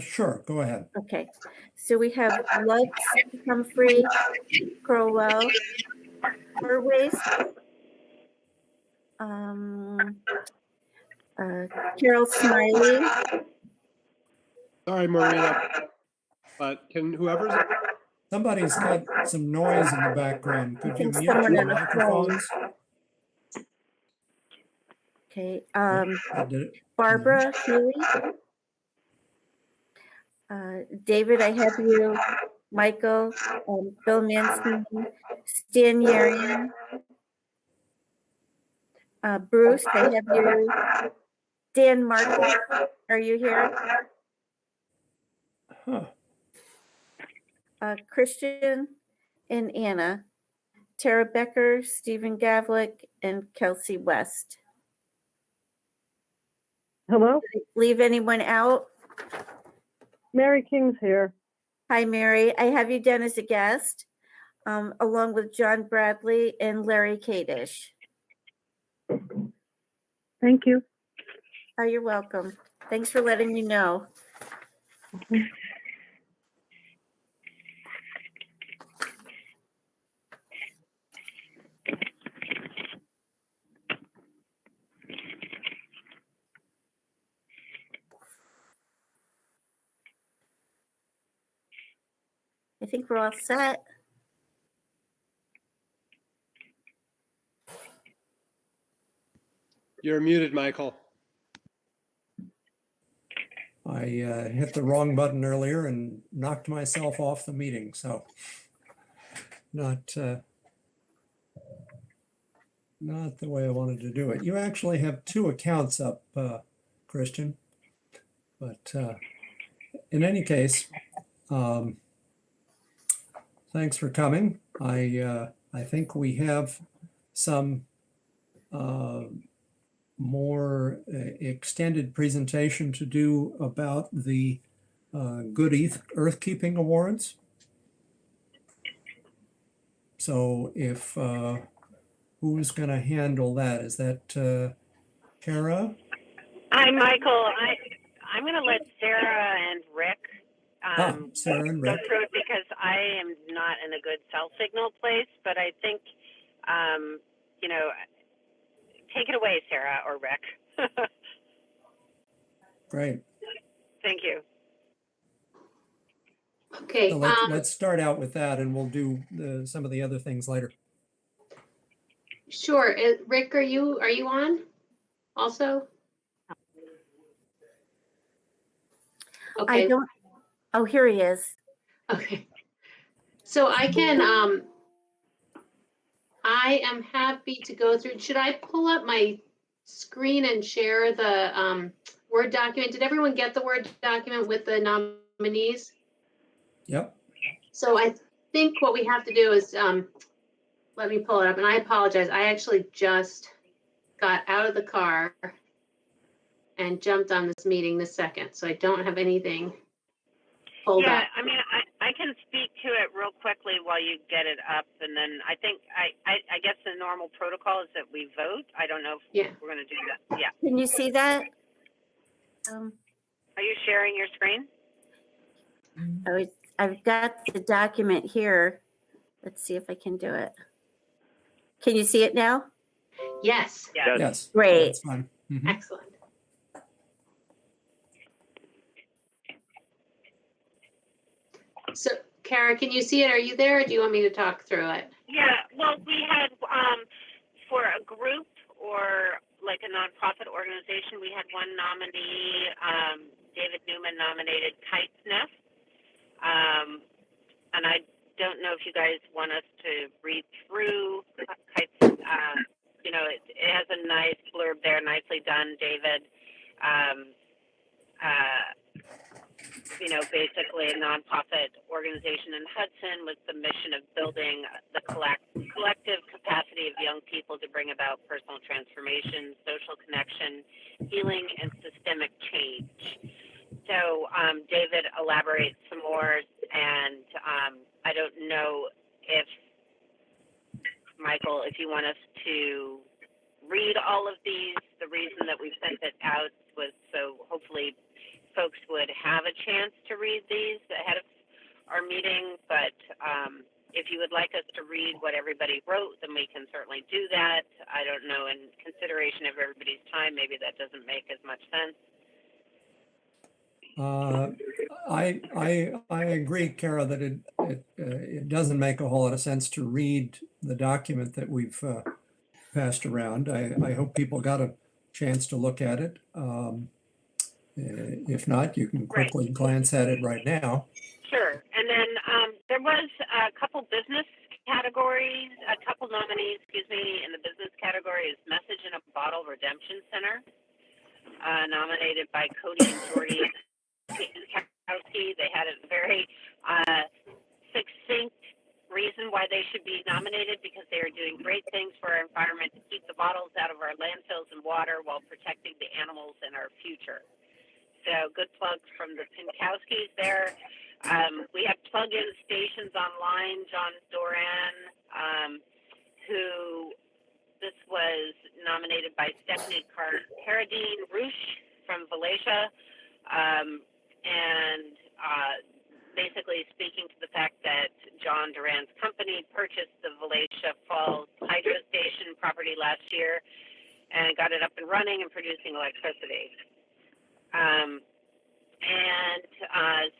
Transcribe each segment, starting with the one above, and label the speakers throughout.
Speaker 1: Sure, go ahead.
Speaker 2: Okay, so we have Lutz, Humphrey, Crowell, Horwath, Carol Smiley.
Speaker 3: Sorry, Marina, but can whoever's
Speaker 1: Somebody's got some noise in the background. Could you
Speaker 2: think
Speaker 1: mute
Speaker 2: someone
Speaker 1: your
Speaker 2: on the
Speaker 1: microphones?
Speaker 2: Okay,
Speaker 1: Did it?
Speaker 2: Barbara Healy. David, I have you, Michael, Bill Manson, Stan Yarian. Bruce, I have you, Dan Marcus, are you here?
Speaker 1: Huh.
Speaker 2: Christian and Anna, Tara Becker, Stephen Gavlik, and Kelsey West.
Speaker 4: Hello,
Speaker 2: Did I leave anyone out?
Speaker 4: Mary King's here.
Speaker 2: Hi, Mary. I have you down as a guest, along with John Bradley and Larry Kadish.
Speaker 4: Thank you.
Speaker 2: Oh, you're welcome. Thanks for letting me know. I think we're all set.
Speaker 3: You're muted, Michael.
Speaker 1: I hit the wrong button earlier and knocked myself off the meeting, so not the way I wanted to do it. You actually have two accounts up, Christian, but in any case, thanks for coming. I think we have some more extended presentation to do about the Good Earthkeeping Awards. So if who's going to handle that? Is that Kara?
Speaker 5: Hi, Michael. I'm going to let Sarah and Rick
Speaker 1: Sarah and
Speaker 5: go
Speaker 1: Rick.
Speaker 5: through it because I am not in a good cell signal place, but I think, take it away, Sarah or Rick.
Speaker 1: Great.
Speaker 5: Thank you.
Speaker 6: Okay.
Speaker 1: So let's start out with that, and we'll do some of the other things later.
Speaker 6: Sure. Rick, are you on also? Okay.
Speaker 2: I don't. Oh, here he is.
Speaker 6: Okay. So I can, I am happy to go through. Should I pull up my screen and share the Word document? Did everyone get the Word document with the nominees?
Speaker 1: Yep.
Speaker 6: So I think what we have to do is, let me pull it up, and I apologize. I actually just got out of the car and jumped on this meeting this second, so I don't have anything pulled up.
Speaker 5: I mean, I can speak to it real quickly while you get it up, and then I think I guess the normal protocol is that we vote. I don't know if we're going to do that. Yeah.
Speaker 2: Can you see that?
Speaker 5: Are you sharing your screen?
Speaker 2: I've got the document here. Let's see if I can do it. Can you see it now?
Speaker 6: Yes.
Speaker 1: Yes.
Speaker 2: Great.
Speaker 1: That's fine. Mm-hmm.
Speaker 6: Excellent. So, Kara, can you see it? Are you there, or do you want me to talk through it?
Speaker 5: Yeah, well, we had, for a group or like a nonprofit organization, we had one nominee, David Newman nominated Kite's Nest. And I don't know if you guys want us to read through Kite's, it has a nice blurb there, nicely done, David. Basically a nonprofit organization in Hudson with the mission of building the collective capacity of young people to bring about personal transformation, social connection, healing, and systemic change. So David elaborates some more, and I don't know if, Michael, if you want us to read all of these. The reason that we sent it out was so hopefully folks would have a chance to read these ahead of our meeting, but if you would like us to read what everybody wrote, then we can certainly do that. I don't know, in consideration of everybody's time, maybe that doesn't make as much sense.
Speaker 1: I agree, Kara, that it doesn't make a whole lot of sense to read the document that we've passed around. I hope people got a chance to look at it. If not, you can quickly glance at it right now.
Speaker 5: Sure. And then there was a couple business categories, a couple nominees, in the business category is Message in a Bottle Redemption Center, nominated by Cody and Jordy Kowski. They had a very succinct reason why they should be nominated, because they are doing great things for our environment to keep the bottles out of our landfills and water while protecting the animals in our future. So good plugs from the Pinkowskis there. We have plug-in stations online. John Doran, who this was nominated by Stephanie Carradine Roosh from Valatia, and basically speaking to the fact that John Duran's company purchased the Valatia Falls Hydro Station property last year and got it up and running and producing electricity.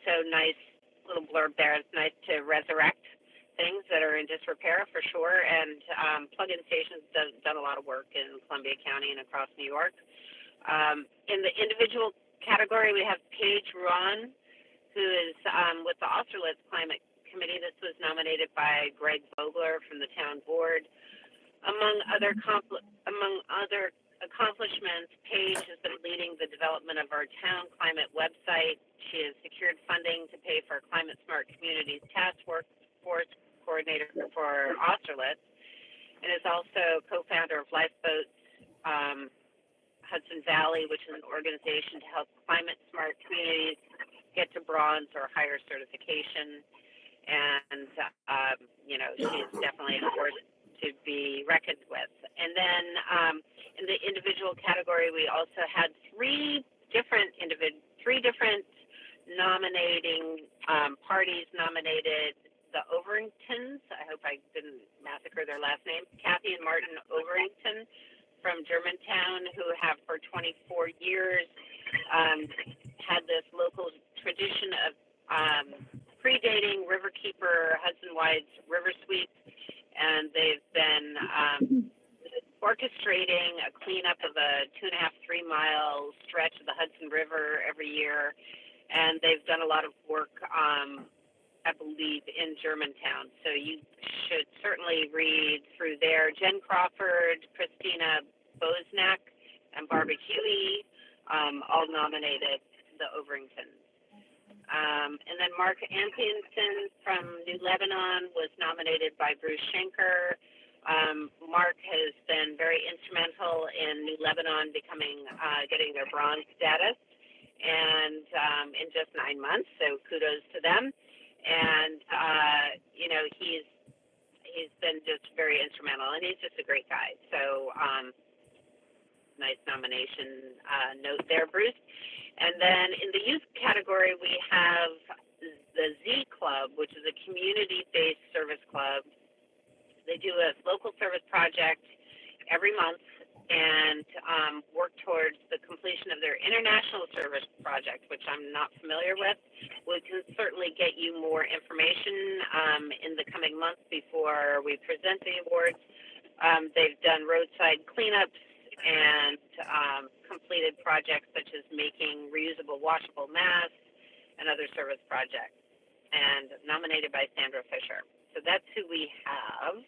Speaker 5: So nice little blurb there. It's nice to resurrect things that are in disrepair for sure. And plug-in stations done a lot of work in Columbia County and across New York. In the individual category, we have Paige Ron, who is with the Austerlitz Climate Committee. This was nominated by Greg Vogler from the town board. Among other accomplishments, Paige has been leading the development of our town climate website. She has secured funding to pay for Climate Smart Communities Task Force Coordinator for Austerlitz, and is also co-founder of Lifeboats Hudson Valley, which is an organization to help climate smart communities get to bronze or higher certification. And she's definitely a force to be reckoned with. And then in the individual category, we also had three different nominating parties nominated the Overingtons. I hope I didn't massacre their last name. Kathy and Martin Overington from Germantown, who have for 24 years had this local tradition of predating Riverkeeper Hudson Wide's river sweep, and they've been orchestrating a cleanup of a 2.5-3 mile stretch of the Hudson River every year, and they've done a lot of work, I believe, in Germantown. So you should certainly read through there. Jen Crawford, Christina Bosnack, and Barbara Huey all nominated the Overingtons. And then Mark Antonson from New Lebanon was nominated by Bruce Schenker. Mark has been very instrumental in New Lebanon getting their bronze status, and in just 9 months, so kudos to them. And he's been just very instrumental, and he's just a great guy. So nice nomination note there, Bruce. And then in the youth category, we have the Z Club, which is a community-based service club. They do a local service project every month and work towards the completion of their international service project, which I'm not familiar with. We can certainly get you more information in the coming months before we present the awards. They've done roadside cleanups and completed projects such as making reusable washable masks and other service projects, and nominated by Sandra Fisher. So that's who we have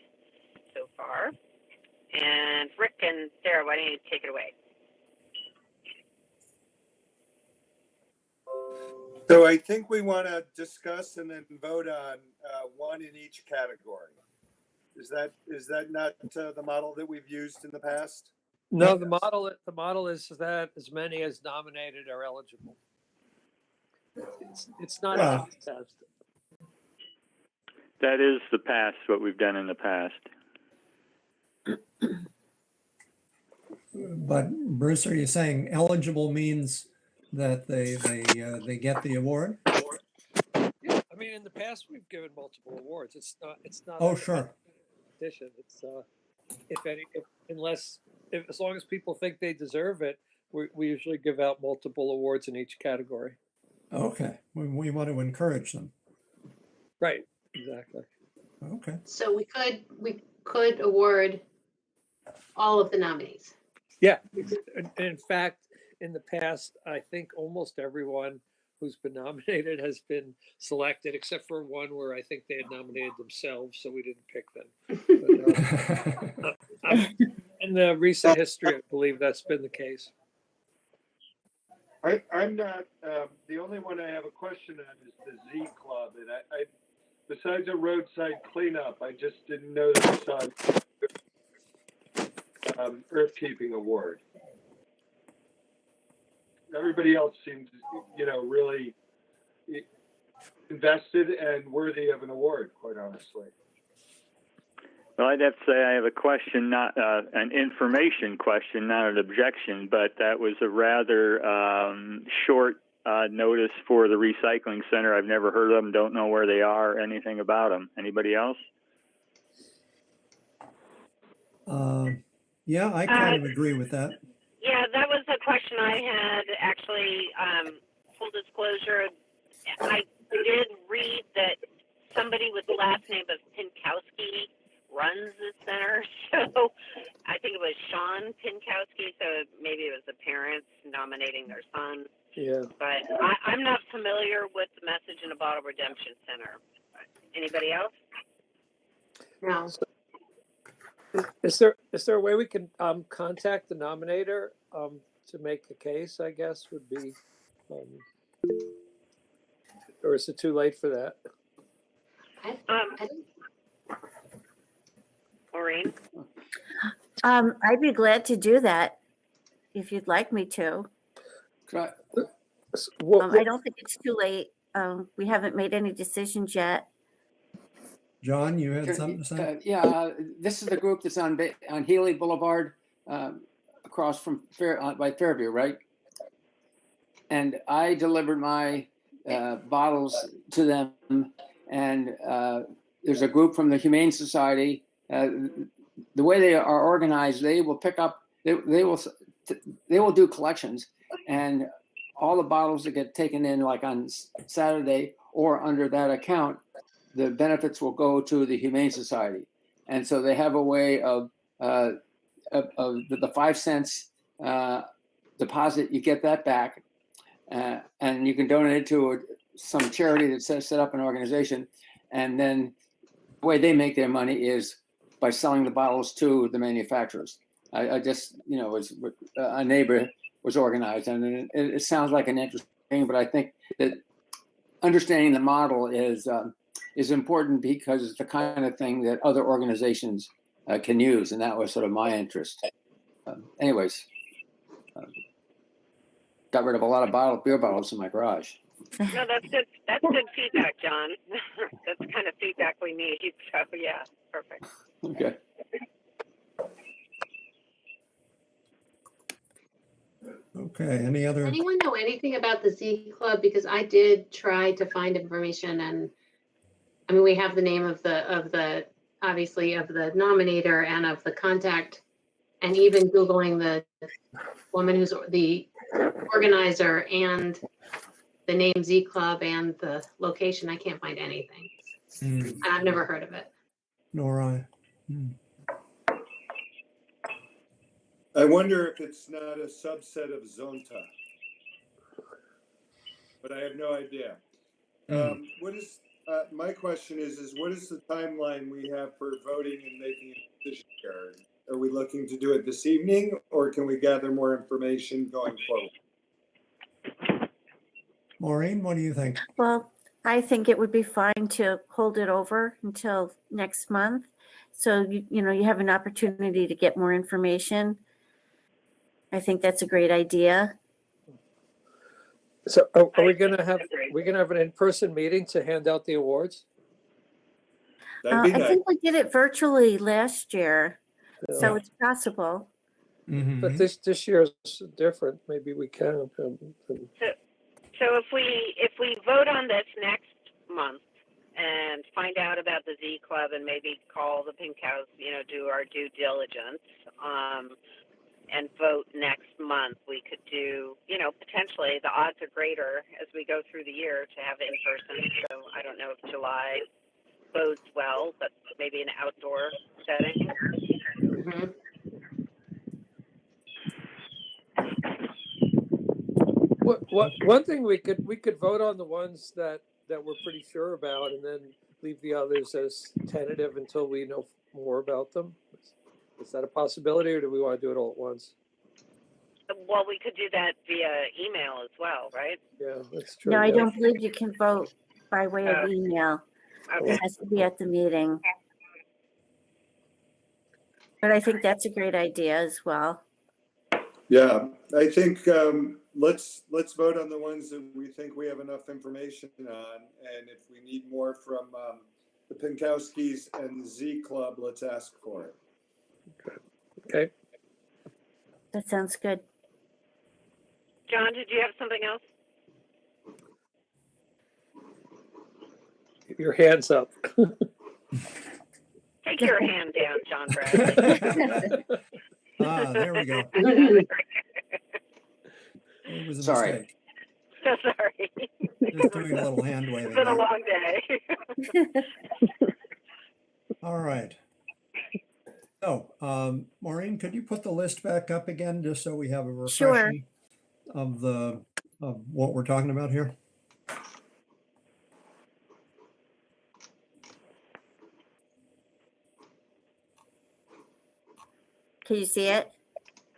Speaker 5: so far. And Rick and Sarah, why don't you take it away?
Speaker 7: So I think we want to discuss and then vote on one in each category. Is that not the model that we've used in the past?
Speaker 8: No, the model is that as many as nominated are eligible. It's not a contest.
Speaker 9: That is the past, what we've done in the past.
Speaker 1: But Bruce, are you saying eligible means that they get the award?
Speaker 8: Yeah, I mean, in the past, we've given multiple awards. It's not.
Speaker 1: Oh,
Speaker 8: a
Speaker 1: sure.
Speaker 8: competition. It's, as long as people think they deserve it, we usually give out multiple awards in each category.
Speaker 1: Okay, we want to encourage them.
Speaker 8: Right, exactly.
Speaker 1: Okay.
Speaker 6: So we could award all of the nominees.
Speaker 8: Yeah, and in fact, in the past, I think almost everyone who's been nominated has been selected, except for one where I think they had nominated themselves, so we didn't pick them. But, in the recent history, I believe that's been the case.
Speaker 7: I'm not, the only one I have a question on is the Z Club. And I besides a roadside cleanup, I just didn't know that it's on Earthkeeping Award. Everybody else seems, really invested and worthy of an award, quite honestly.
Speaker 9: Well, I'd have to say I have a question, not an information question, not an objection, but that was a rather short notice for the recycling center. I've never heard of them, don't know where they are, anything about them. Anybody else?
Speaker 1: Yeah, I kind of agree with that.
Speaker 5: Yeah, that was a question I had actually. Full disclosure, I did read that somebody with the last name of Pinkowski runs the center. So I think it was Sean Pinkowski. So maybe it was the parents nominating their son.
Speaker 8: Yeah.
Speaker 5: But I'm not familiar with the Message in a Bottle Redemption Center. Anybody else?
Speaker 6: No.
Speaker 8: Is there a way we can contact the nominator to make a case? I guess would be, or is it too late for that?
Speaker 5: Maureen?
Speaker 2: I'd be glad to do that if you'd like me to. I don't think it's too late. We haven't made any decisions yet.
Speaker 1: John, you had something to say?
Speaker 10: Yeah, this is the group that's on Healy Boulevard, across from by Fairview, right? And I delivered my bottles to them, and there's a group from the Humane Society. The way they are organized, they will pick up. They will do collections, and all the bottles that get taken in, like on Saturday or under that account, the benefits will go to the Humane Society. And so they have a way of the 5 cents deposit, you get that back, and you can donate it to some charity that set up an organization. And then the way they make their money is by selling the bottles to the manufacturers. I just, was a neighbor was organized, and it sounds like an interesting thing, but I think that understanding the model is important because it's the kind of thing that other organizations can use, and that was sort of my interest. Anyways, got rid of a lot of beer bottles in my garage.
Speaker 5: No, that's good. That's good feedback, John. That's the kind of feedback we need. So yeah, perfect.
Speaker 10: Okay.
Speaker 1: Okay, any other?
Speaker 6: Anyone know anything about the Z Club? Because I did try to find information, and I mean, we have the name of the obviously of the nominator and of the contact, and even Googling the woman who's the organizer and the name Z Club and the location, I can't find anything. And I've never heard of it.
Speaker 1: Nor I.
Speaker 7: I wonder if it's not a subset of Zonta, but I have no idea. What is my question is what is the timeline we have for voting and making a decision here? Are we looking to do it this evening, or can we gather more information going forward?
Speaker 1: Maureen, what do you think?
Speaker 2: Well, I think it would be fine to hold it over until next month. So, you have an opportunity to get more information. I think that's a great idea.
Speaker 8: So are we gonna have an in-person meeting to hand out the awards?
Speaker 7: That'd be
Speaker 2: I
Speaker 7: nice.
Speaker 2: think we did it virtually last year, so it's possible.
Speaker 1: Mhm.
Speaker 8: But this year is different. Maybe we can.
Speaker 5: So if we vote on this next month and find out about the Z Club and maybe call the Pink House, do our due diligence, and vote next month, we could do, potentially the odds are greater as we go through the year to have it in person. So I don't know if July bodes well, but maybe an outdoor setting.
Speaker 6: Mhm.
Speaker 8: One thing we could vote on the ones that we're pretty sure about, and then leave the others as tentative until we know more about them. Is that a possibility, or do we want to do it all at once?
Speaker 5: Well, we could do that via email as well, right?
Speaker 8: Yeah, that's true.
Speaker 2: No, I
Speaker 8: yeah.
Speaker 2: don't believe you can vote by way of email.
Speaker 5: Okay.
Speaker 2: It has to be at the meeting. But I think that's a great idea as well.
Speaker 7: Yeah, I think let's vote on the ones that we think we have enough information on, and if we need more from the Pinkowskis and the Z Club, let's ask for it.
Speaker 8: Okay.
Speaker 2: That sounds good.
Speaker 5: John, did you have something else?
Speaker 8: Your hands up.
Speaker 5: Take your hand down, John Brad.
Speaker 1: There we go. It was a
Speaker 10: Sorry.
Speaker 1: mistake.
Speaker 5: So sorry.
Speaker 1: Just doing a little hand waving.
Speaker 5: It's been a
Speaker 1: there.
Speaker 5: long day.
Speaker 1: All right. So, Maureen, could you put the list back up again, just so we have a
Speaker 2: Sure.
Speaker 1: refreshing of what we're talking about here?
Speaker 2: Can you see it?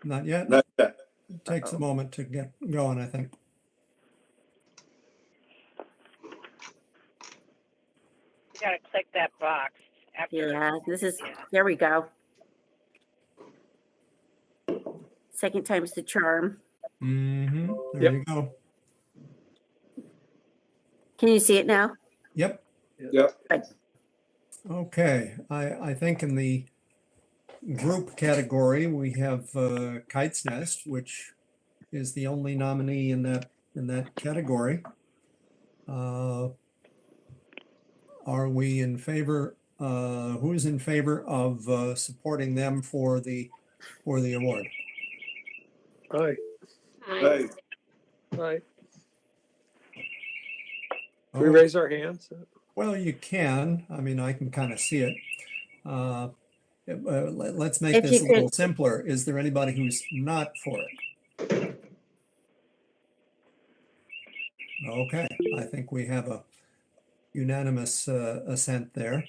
Speaker 1: Not yet?
Speaker 7: Not yet.
Speaker 1: It takes a moment to get going, I think.
Speaker 5: You gotta click that box after.
Speaker 2: Yeah, there we go. Second time's the charm.
Speaker 1: Mm-hmm. There
Speaker 8: Yep.
Speaker 1: you go.
Speaker 2: Can you see it now?
Speaker 1: Yep.
Speaker 7: Yep.
Speaker 1: Okay. I think in the group category, we have Kite's Nest, which is the only nominee in that category. Are we in favor? Who's in favor of supporting them for the award?
Speaker 8: Aye.
Speaker 7: Hey,
Speaker 8: Aye.
Speaker 1: Oh,
Speaker 8: Can we raise our hands?
Speaker 1: well, you can. I mean, I can kind of see it. Let's make
Speaker 2: If
Speaker 1: this
Speaker 2: you
Speaker 1: a little
Speaker 2: could-
Speaker 1: simpler. Is there anybody who's not for it? Okay, I think we have a unanimous assent there.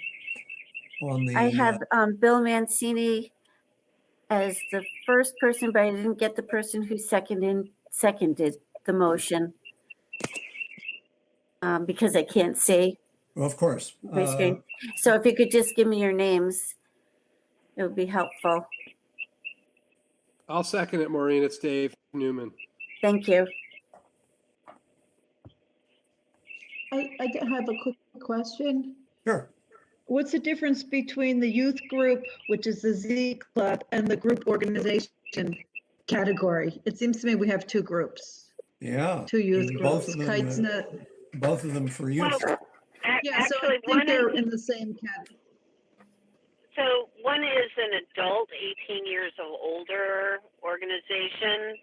Speaker 1: On the
Speaker 2: I have Bill Mancini as the first person, but I didn't get the person who seconded the motion. Because I can't see
Speaker 1: well, of course.
Speaker 2: my screen. So if you could just give me your names, it would be helpful.
Speaker 3: I'll second it, Maureen. It's Dave Newman.
Speaker 2: Thank you.
Speaker 11: I have a quick question.
Speaker 1: Sure.
Speaker 11: What's the difference between the youth group, which is the Z Club, and the group organization category? It seems to me we have two groups,
Speaker 1: Yeah.
Speaker 11: two youth
Speaker 1: and
Speaker 11: groups. Kites Net.
Speaker 1: both of them for youth.
Speaker 5: Well,
Speaker 11: Yeah, so
Speaker 5: actually,
Speaker 11: I think they're in the same category.
Speaker 5: So one is an adult, 18 years or older organization,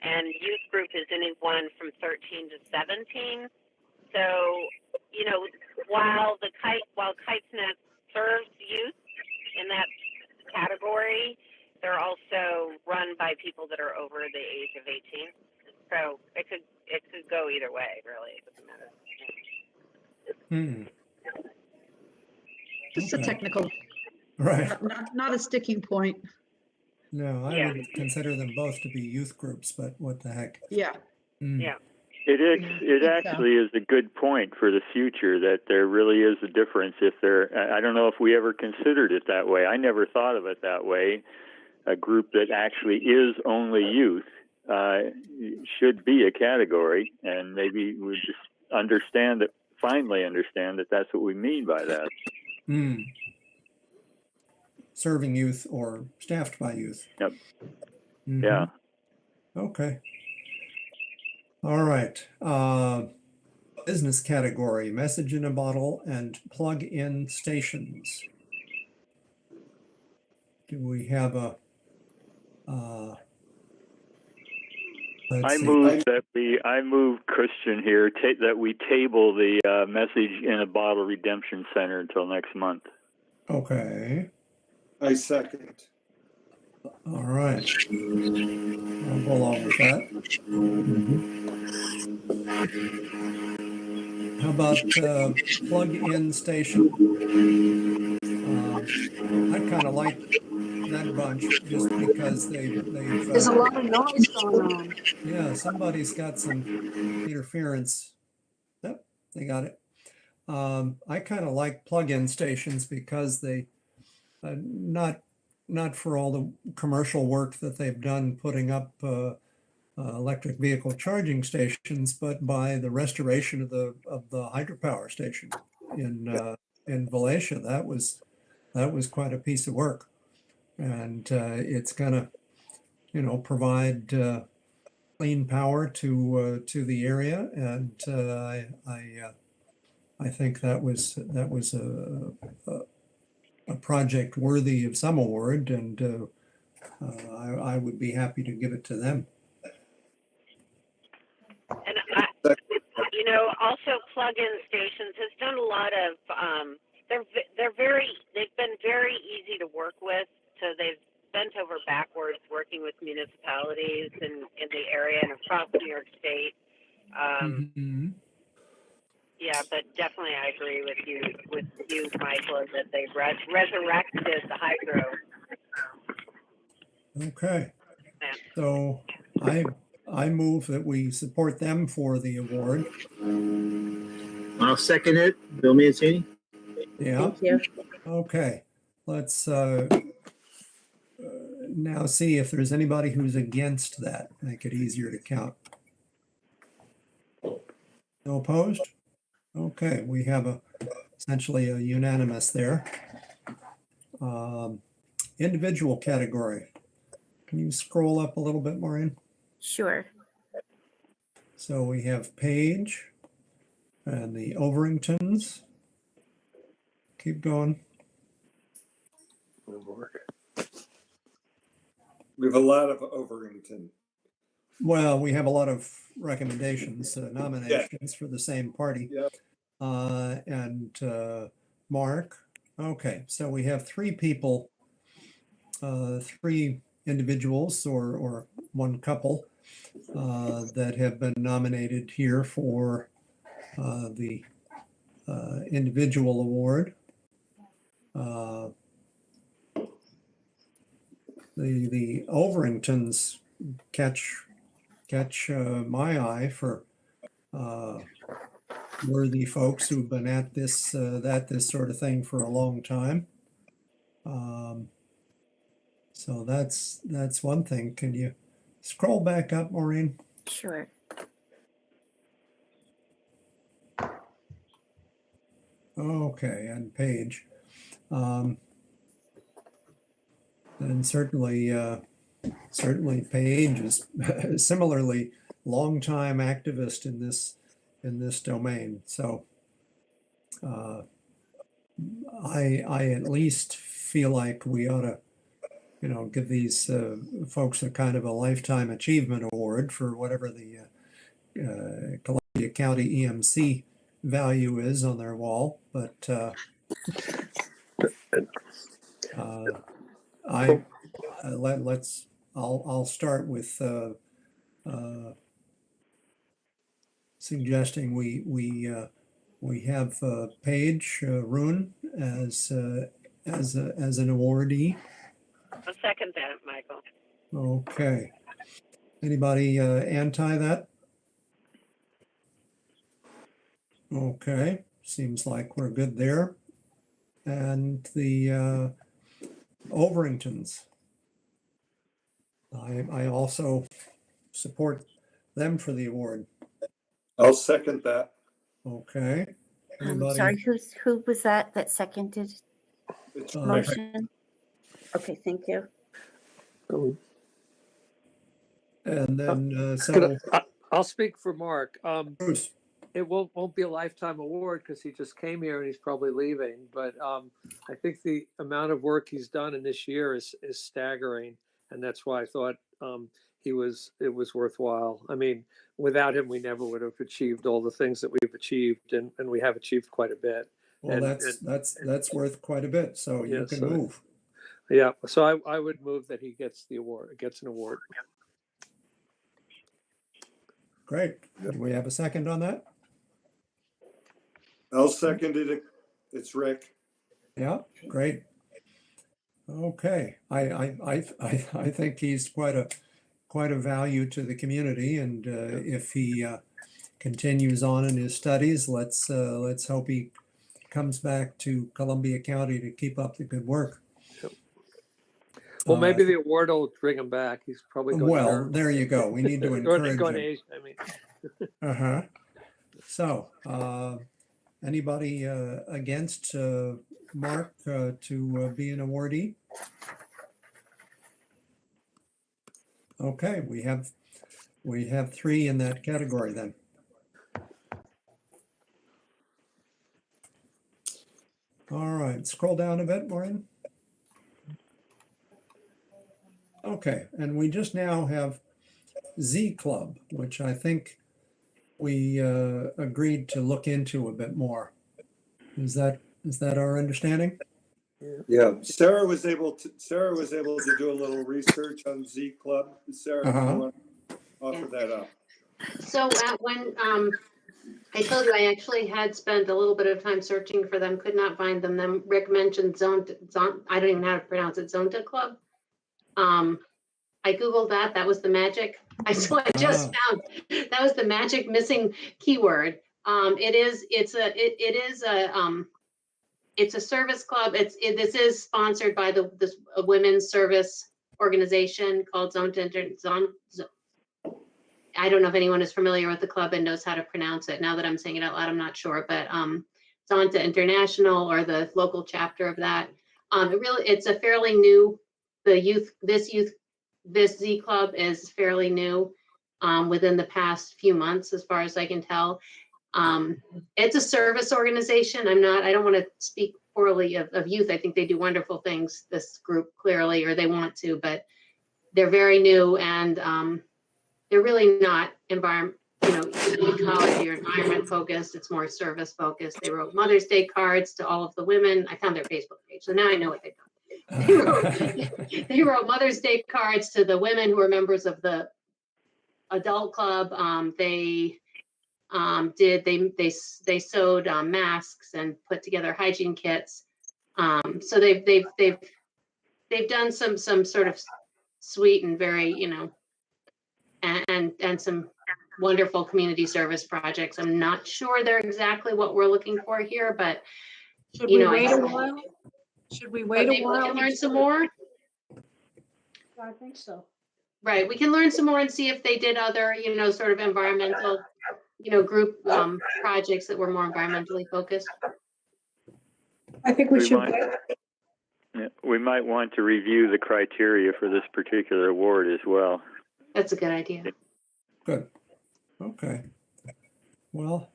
Speaker 5: and youth group is anyone from 13 to 17. So, while KitesNet serves youth in that category, they're also run by people that are over the age of 18. So it could go either way, really. It doesn't matter.
Speaker 11: Just
Speaker 1: Okay.
Speaker 11: a technical,
Speaker 1: Right.
Speaker 11: not a sticking point.
Speaker 1: No, I
Speaker 5: Yeah.
Speaker 1: would consider them both to be youth groups, but what the heck?
Speaker 11: Yeah.
Speaker 1: Mm.
Speaker 5: Yeah.
Speaker 9: It actually is a good point for the future that there really is a difference if I don't know if we ever considered it that way. I never thought of it that way. A group that actually is only youth should be a category, and maybe we just finally understand that that's what we mean by that.
Speaker 1: Serving youth or staffed by youth.
Speaker 9: Yep.
Speaker 1: Mhm.
Speaker 9: Yeah.
Speaker 1: Okay. All right. Business category, message in a bottle and plug-in stations. Do we have a, let's see.
Speaker 9: I move Christian here, that we table the message in a bottle redemption center until next month.
Speaker 1: Okay.
Speaker 7: I second.
Speaker 1: All right. I'll go along with that. How about plug-in station? I kind of like that bunch just because they've
Speaker 6: There's a lot of noise going on.
Speaker 1: yeah, somebody's got some interference. Yep, they got it. I kind of like plug-in stations because they not for all the commercial work that they've done putting up electric vehicle charging stations, but by the restoration of the hydropower station in Valatia. That was quite a piece of work, and it's gonna, provide clean power to the area, and I think that was a project worthy of some award, and I would be happy to give it to them.
Speaker 5: And also plug-in stations has done a lot of. They've been very easy to work with. So they've bent over backwards working with municipalities in the area and across New York State.
Speaker 1: Mhm.
Speaker 5: Yeah, but definitely I agree with you, Michael, that they've resurrected the hydro.
Speaker 1: Okay,
Speaker 5: Yeah.
Speaker 1: so I move that we support them for the award.
Speaker 12: I'll second it. Bill Mancini.
Speaker 1: Yeah.
Speaker 2: Thank you.
Speaker 1: Okay, let's now see if there's anybody who's against that. Make it easier to count. No opposed? Okay, we have essentially a unanimous there. Individual category. Can you scroll up a little bit, Maureen?
Speaker 2: Sure.
Speaker 1: So we have Paige and the Overingtons. Keep going.
Speaker 7: We have a lot of Overington.
Speaker 1: Well, we have a lot of recommendations, nominations for the same party.
Speaker 7: Yep.
Speaker 1: And Mark. Okay, so we have three people, three individuals or one couple that have been nominated here for the individual award. The Overingtons catch my eye for worthy folks who've been at this sort of thing for a long time. So that's one thing. Can you scroll back up, Maureen?
Speaker 2: Sure.
Speaker 1: Okay, and Paige. And certainly Paige is similarly longtime activist in this domain. So I at least feel like we ought to, give these folks a kind of a lifetime achievement award for whatever the Columbia County EMC value is on their wall. But I'll start with suggesting we have Paige Roon as an awardee.
Speaker 5: I'll second that, Michael.
Speaker 1: Okay. Anybody anti that? Okay, seems like we're good there. And the Overingtons. I also support them for the award.
Speaker 7: I'll second that.
Speaker 1: Okay.
Speaker 2: Sorry, who was that seconded
Speaker 7: It's
Speaker 2: motion? Okay, thank you.
Speaker 1: And then,
Speaker 8: I'll speak for Mark.
Speaker 1: Bruce,
Speaker 8: It won't be a lifetime award because he just came here and he's probably leaving. But I think the amount of work he's done in this year is staggering, and that's why I thought it was worthwhile. I mean, without him, we never would have achieved all the things that we've achieved, and we have achieved quite a bit.
Speaker 1: well,
Speaker 8: And-
Speaker 1: that's worth quite a bit, so you
Speaker 8: Yeah,
Speaker 1: can
Speaker 8: so-
Speaker 1: move.
Speaker 8: Yeah, so I would move that he gets an award.
Speaker 1: Great. Do we have a second on that?
Speaker 7: I'll second it. It's Rick.
Speaker 1: Yeah, great. Okay, I think he's quite a value to the community, and if he continues on in his studies, let's hope he comes back to Columbia County to keep up the good work.
Speaker 8: Well, maybe the award will bring him back. He's probably going.
Speaker 1: Well, there you go. We need to encourage
Speaker 8: going to
Speaker 1: him.
Speaker 8: Asia, I mean.
Speaker 1: Uh-huh. So, anybody against Mark to be an awardee? Okay, we have 3 in that category then. All right, scroll down a bit, Maureen. Okay, and we just now have Z Club, which I think we agreed to look into a bit more. Is that our understanding?
Speaker 7: Yeah, Sarah was able to do a little research on Z Club. Sarah, do you want to offer that up?
Speaker 6: So when I told you I actually had spent a little bit of time searching for them, could not find them. Then Rick mentioned I don't even know how to pronounce it, Zonta Club. I Googled that. That was the magic. I just found that was the magic missing keyword. It's a service club. This is sponsored by this women's service organization called Zonta. I don't know if anyone is familiar with the club and knows how to pronounce it. Now that I'm saying it out loud, I'm not sure, but Zonta International, or the local chapter of that. It's a fairly new. This Z Club is fairly new, within the past few months, as far as I can tell. It's a service organization. I don't want to speak poorly of youth. I think they do wonderful things, this group, clearly, or they want to, but they're very new, and they're really not ecology or environment focused. It's more service focused. They wrote Mother's Day cards to all of the women. I found their Facebook page, so now I know what they've done. They wrote Mother's Day cards to the women who are members of the adult club. They sewed masks and put together hygiene kits. So they've done some sort of sweet and very, and some wonderful community service projects. I'm not sure they're exactly what we're looking for here, but
Speaker 11: Should we wait a while? Should we wait a
Speaker 6: maybe we
Speaker 11: while?
Speaker 6: can learn some more.
Speaker 11: I think so.
Speaker 6: Right, we can learn some more and see if they did other, sort of environmental, group projects that were more environmentally focused.
Speaker 11: I think we should.
Speaker 9: We might want to review the criteria for this particular award as well.
Speaker 6: That's a good idea.
Speaker 1: Good. Okay. Well,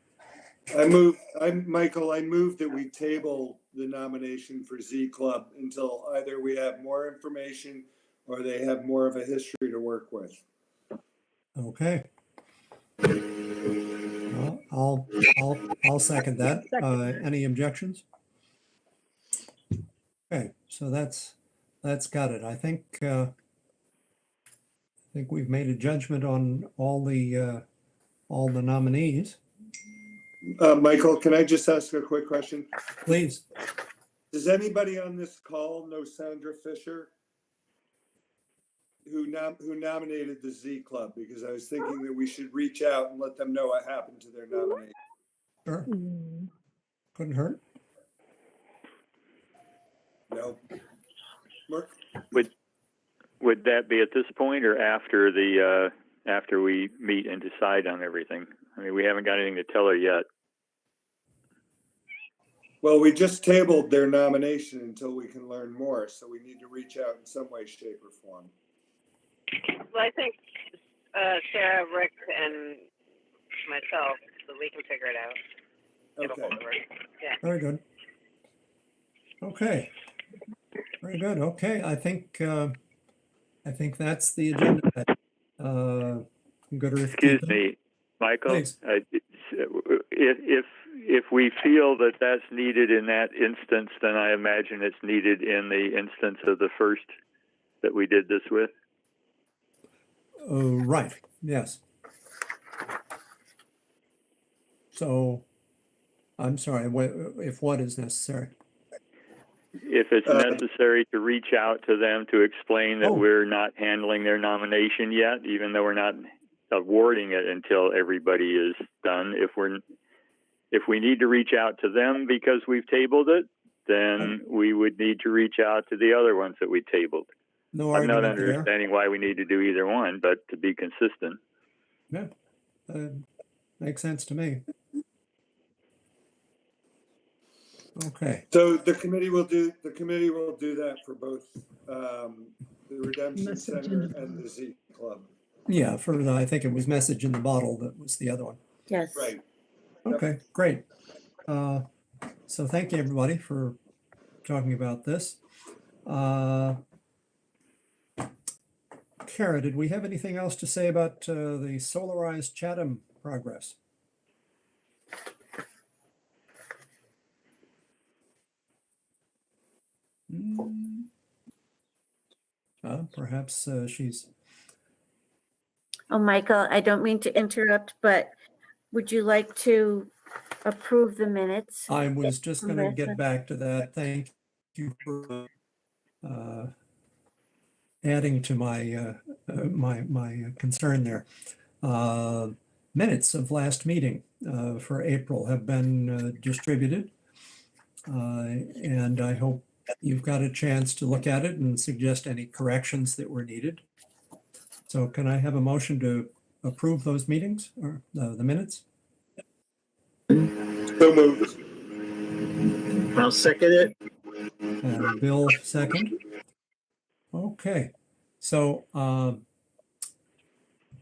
Speaker 7: Michael, I move that we table the nomination for Z Club until either we have more information or they have more of a history to work with.
Speaker 1: okay. Well, I'll second that. Any objections? Okay, so that's got it. I think we've made a judgment on all the nominees.
Speaker 7: Michael, can I just ask a quick question?
Speaker 1: Please.
Speaker 7: Does anybody on this call know Sandra Fisher, who nominated the Z Club? Because I was thinking that we should reach out and let them know what happened to their nomination.
Speaker 1: Sure. Couldn't hurt.
Speaker 7: No. Mark?
Speaker 9: Would that be at this point or after after we meet and decide on everything? I mean, we haven't got anything to tell her yet.
Speaker 7: Well, we just tabled their nomination until we can learn more, so we need to reach out in some way, shape, or form.
Speaker 5: Well, I think Sarah, Rick, and myself, so we can figure it out. Get a
Speaker 7: Okay.
Speaker 5: hold of her. Yeah.
Speaker 1: Very good. Okay. Very good. Okay, I think that's the agenda. Good.
Speaker 9: Excuse me, Michael.
Speaker 1: Please.
Speaker 9: If we feel that that's needed in that instance, then I imagine it's needed in the instance of the first that we did this with.
Speaker 1: Right. Yes. So, I'm sorry. If what is necessary?
Speaker 9: If it's necessary to reach out to them to explain that
Speaker 1: Oh.
Speaker 9: we're not handling their nomination yet, even though we're not awarding it until everybody is done. If we need to reach out to them because we've tabled it, then we would need to reach out to the other ones that we tabled.
Speaker 1: No
Speaker 9: I'm not
Speaker 1: argument there.
Speaker 9: understanding why we need to do either one, but to be consistent.
Speaker 1: Yeah, makes sense to me. Okay.
Speaker 7: So the committee will do that for both the Redemption
Speaker 11: Message
Speaker 7: Center
Speaker 11: in the
Speaker 7: and the Z Club.
Speaker 1: Yeah, I think it was message in the bottle that was the other one.
Speaker 2: Yes.
Speaker 7: Right.
Speaker 1: Okay, great. So thank you, everybody, for talking about this. Kara, did we have anything else to say about the solarized Chatham progress? Perhaps she's.
Speaker 2: Oh, Michael, I don't mean to interrupt, but would you like to approve the minutes?
Speaker 1: I was just going to
Speaker 2: Melissa?
Speaker 1: get back to that. Thank you for adding to my my concern there. Minutes of last meeting for April have been distributed, and I hope you've got a chance to look at it and suggest any corrections that were needed. So can I have a motion to approve those meetings or the minutes?
Speaker 7: So moved.
Speaker 12: I'll second it.
Speaker 1: And Bill second. Okay, so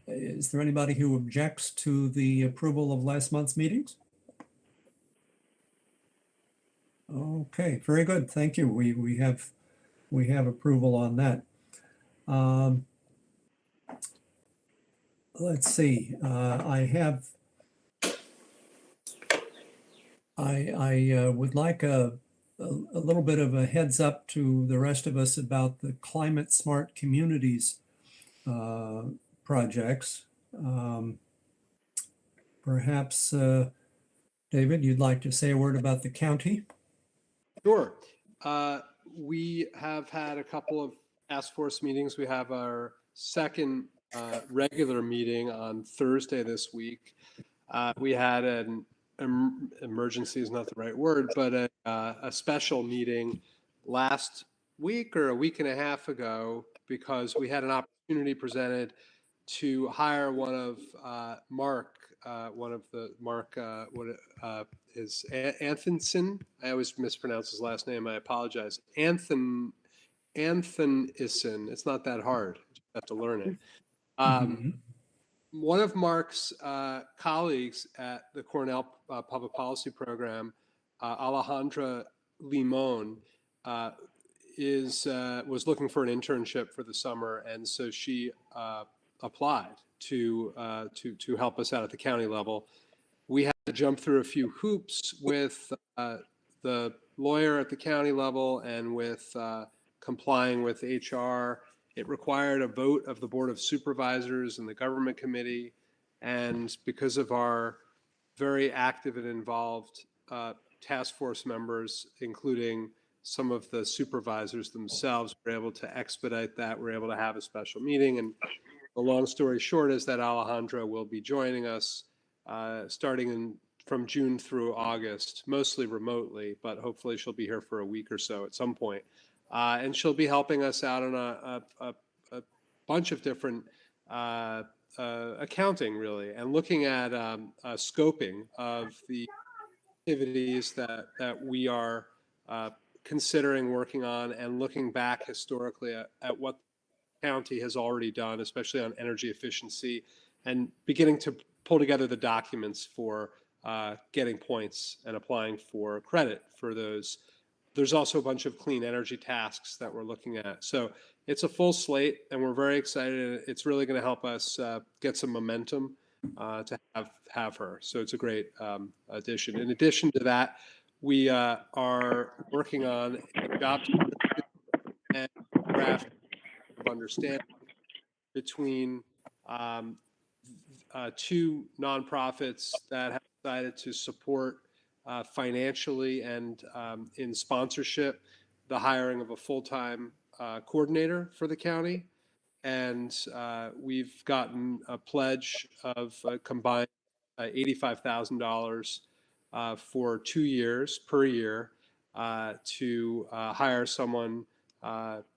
Speaker 1: is there anybody who objects to the approval of last month's meetings? Okay, very good. Thank you. We have approval on that. Let's see. I would like a little bit of a heads up to the rest of us about the climate smart communities projects. Perhaps, David, you'd like to say a word about the county?
Speaker 3: Sure. We have had a couple of task force meetings. We have our second regular meeting on Thursday this week. We had an emergency is not the right word, but a special meeting last week or a week and a half ago because we had an opportunity presented to hire one of Mark is Anthonson. I always mispronounce his last name. I apologize. Anthonison. It's not that hard. You just have to learn it. One of Mark's colleagues at the Cornell Public Policy Program, Alejandra Limon, was looking for an internship for the summer, and so she applied to help us out at the county level. We had to jump through a few hoops with the lawyer at the county level and with complying with HR. It required a vote of the Board of Supervisors and the Government Committee. And because of our very active and involved task force members, including some of the supervisors themselves, were able to expedite that. We're able to have a special meeting. And the long story short is that Alejandra will be joining us starting from June through August, mostly remotely, but hopefully she'll be here for a week or so at some point. And she'll be helping us out on a bunch of different accounting, really, and looking at scoping of the activities that we are considering working on and looking back historically at what county has already done, especially on energy efficiency, and beginning to pull together the documents for getting points and applying for credit for those. There's also a bunch of clean energy tasks that we're looking at. So it's a full slate, and we're very excited. It's really going to help us get some momentum to have her. So it's a great addition. In addition to that, we are working on a job and draft of understanding between two nonprofits that have decided to support financially and in sponsorship the hiring of a full-time coordinator for the county. And we've gotten a pledge of a combined $85,000 for 2 years per year to hire someone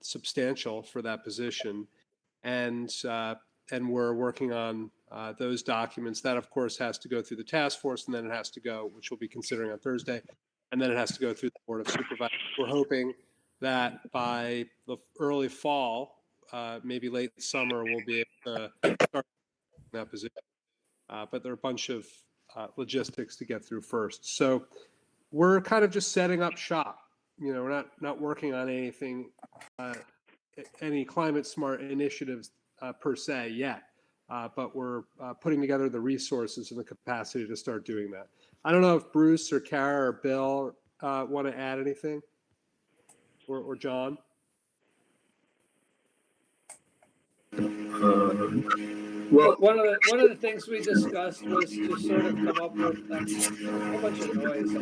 Speaker 3: substantial for that position. And we're working on those documents. That, of course, has to go through the task force, and then it has to go, which we'll be considering on Thursday, and then it has to go through the Board of Supervisors. We're hoping that by the early fall, maybe late summer, we'll be able to start that position. But there are a bunch of logistics to get through first. So we're kind of just setting up shop. You know, we're not working on anything, any climate smart initiatives per se yet. But we're putting together the resources and the capacity to start doing that. I don't know if Bruce or Kara or Bill want to add anything, or John.
Speaker 12: Well,
Speaker 8: one of the things we discussed was to sort of come up with a whole bunch of noise.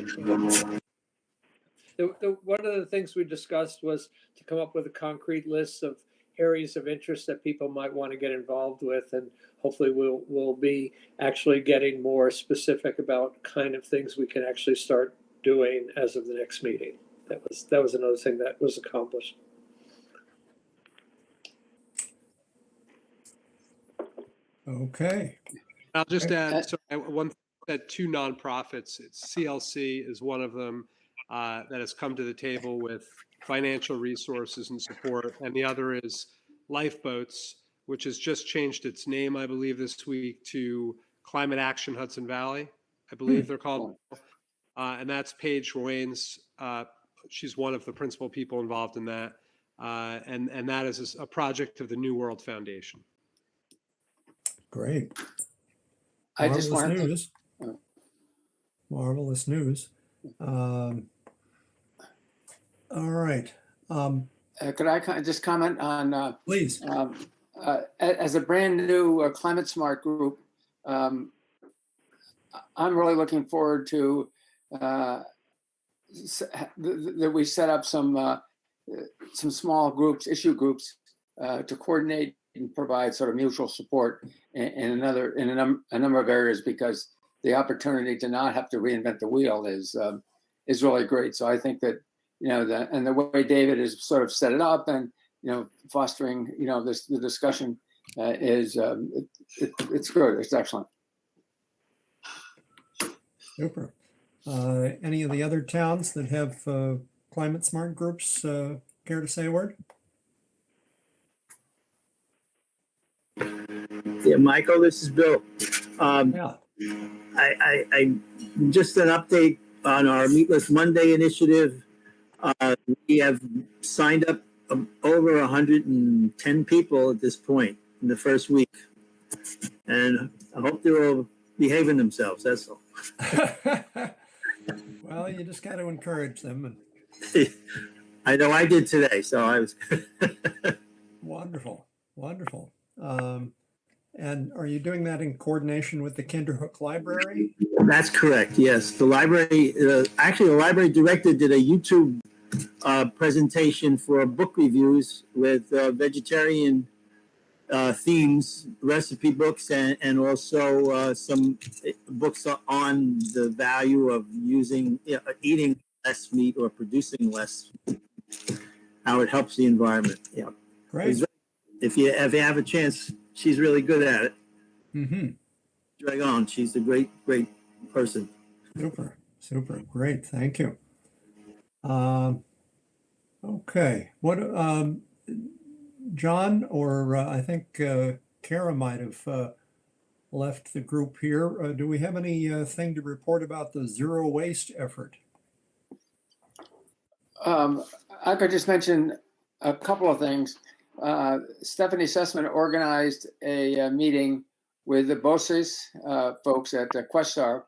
Speaker 8: One of the things we discussed was to come up with a concrete list of areas of interest that people might want to get involved with, and hopefully we'll be actually getting more specific about kind of things we can actually start doing as of the next meeting. That was another thing that was accomplished.
Speaker 1: Okay.
Speaker 3: I'll just add, so one thing that two nonprofits, it's CLC is one of them that has come to the table with financial resources and support, and the other is Lifeboats, which has just changed its name, I believe, this week to Climate Action Hudson Valley, I believe they're called. And that's Paige Wayne's. She's one of the principal people involved in that. And that is a project of the New World Foundation.
Speaker 1: Great.
Speaker 10: I just
Speaker 1: Marvelous
Speaker 10: wanted
Speaker 1: news. Marvelous news. All right.
Speaker 10: could I just comment on,
Speaker 1: Please.
Speaker 10: as a brand new climate smart group, I'm really looking forward to that we set up some small groups, issue groups, to coordinate and provide sort of mutual support in a number of areas, because the opportunity to not have to reinvent the wheel is really great. So I think that, you know, the way David has sort of set it up, and, you know, fostering, you know, the discussion is it's good. It's excellent.
Speaker 1: Super. Any of the other towns that have climate smart groups care to say a word?
Speaker 12: yeah, Michael, this is Bill.
Speaker 1: Yeah.
Speaker 12: I just an update on our Meatless Monday initiative. We have signed up over 110 people at this point in the first week, and I hope they're all behaving themselves. That's all.
Speaker 1: Well, you just got to encourage them. And
Speaker 12: I know I did today, so I was.
Speaker 1: wonderful, wonderful. And are you doing that in coordination with the Kinderhook Library?
Speaker 12: That's correct. Yes, the library. Actually, the library director did a YouTube presentation for book reviews with vegetarian themes, recipe books, and also some books on the value of eating less meat or producing less, how it helps the environment. Yeah,
Speaker 1: Great.
Speaker 12: If you have a chance, she's really good at it.
Speaker 1: Mm-hmm.
Speaker 12: Drag on. She's a great person.
Speaker 1: Super, super, great. Thank you. Okay. What John, or I think Kara might have left the group here. Do we have anything to report about the zero waste effort?
Speaker 10: I could just mention a couple of things. Stephanie Sussman organized a meeting with the BOSIS folks at Questar,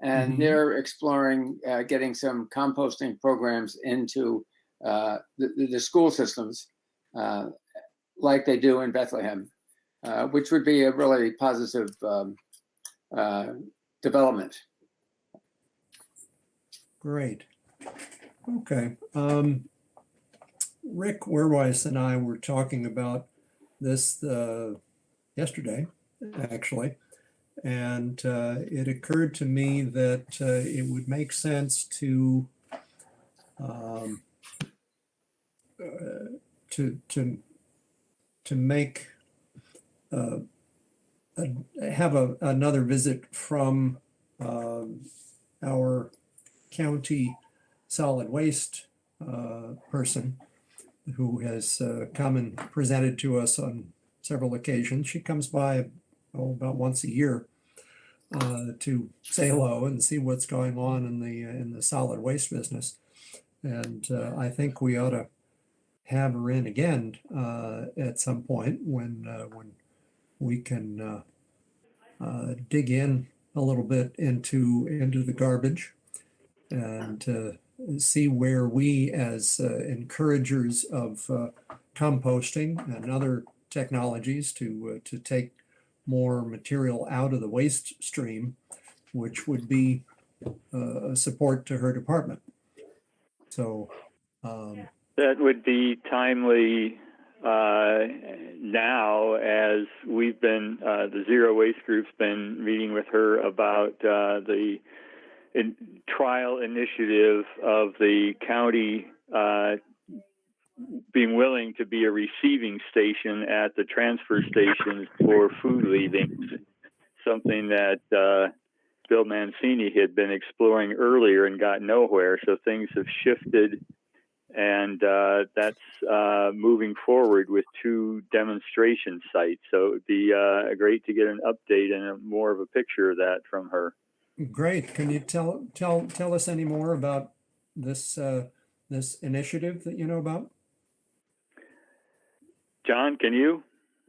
Speaker 10: and they're exploring getting some composting programs into the school systems like they do in Bethlehem, which would be a really positive development.
Speaker 1: Great. Okay. Rick Werweis and I were talking about this yesterday, actually, and it occurred to me that it would make sense to make have another visit from our county solid waste person who has come and presented to us on several occasions. She comes by about once a year to say hello and see what's going on in the solid waste business. And I think we ought to have her in again at some point when we can dig in a little bit into the garbage and see where we, as encouragers of composting and other technologies to take more material out of the waste stream, which would be a support to her department. So
Speaker 9: that would be timely now, as we've been, the Zero Waste Group's been meeting with her about the trial initiative of the county being willing to be a receiving station at the transfer stations for food leavings, something that Bill Mancini had been exploring earlier and got nowhere. So things have shifted, and that's moving forward with 2 demonstration sites. So it would be great to get an update and more of a picture of that from her.
Speaker 1: great. Can you tell us any more about this this initiative that you know about?
Speaker 9: John, can you?